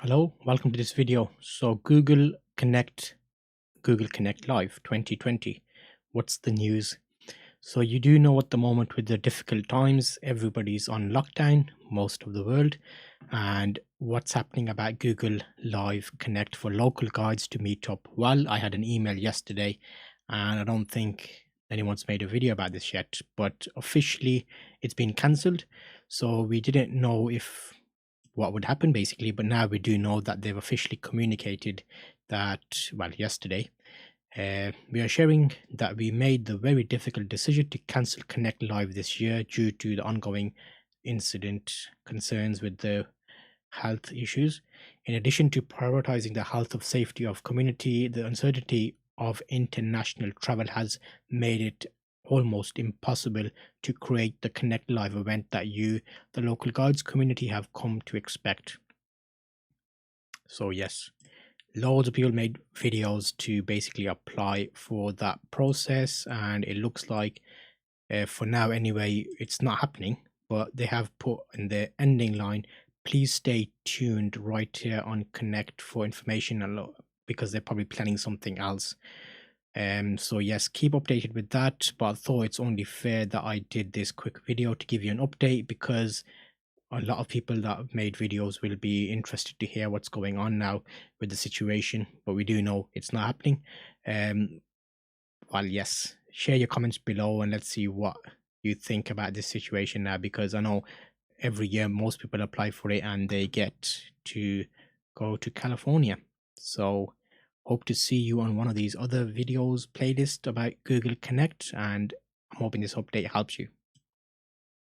Hello, welcome to this video. So Google Connect Live 2020. What's the news? So you do know at the moment with the difficult times, everybody's on lockdown, most of the world. And what's happening about Google Live Connect for local guides to meet up? Well, I had an email yesterday and I don't think anyone's made a video about this yet, but officially it's been cancelled. So we didn't know if what would happen basically, but now we do know that they've officially communicated that, well, yesterday. We are sharing that we made the very difficult decision to cancel Connect Live this year due to the ongoing incident concerns with the health issues. In addition to prioritizing the health of safety of community, the uncertainty of international travel has made it almost impossible to create the Connect Live event that you, the local guides community, have come to expect. So yes, loads of people made videos to basically apply for that process, and it looks like for now anyway it's not happening, but they have put in the ending line, please stay tuned right here on Connect for information because they're probably planning something else. So yes, keep updated with that, but I thought it's only fair that I did this quick video to give you an update because a lot of people that have made videos will be interested to hear what's going on now with the situation, but we do know it's not happening. um well, yes, share your comments below and let's see what you think about this situation now, because I know every year most people apply for it and they get to go to California. So hope to see you on one of these other videos playlist about Google Connect, and I'm hoping this update helps you.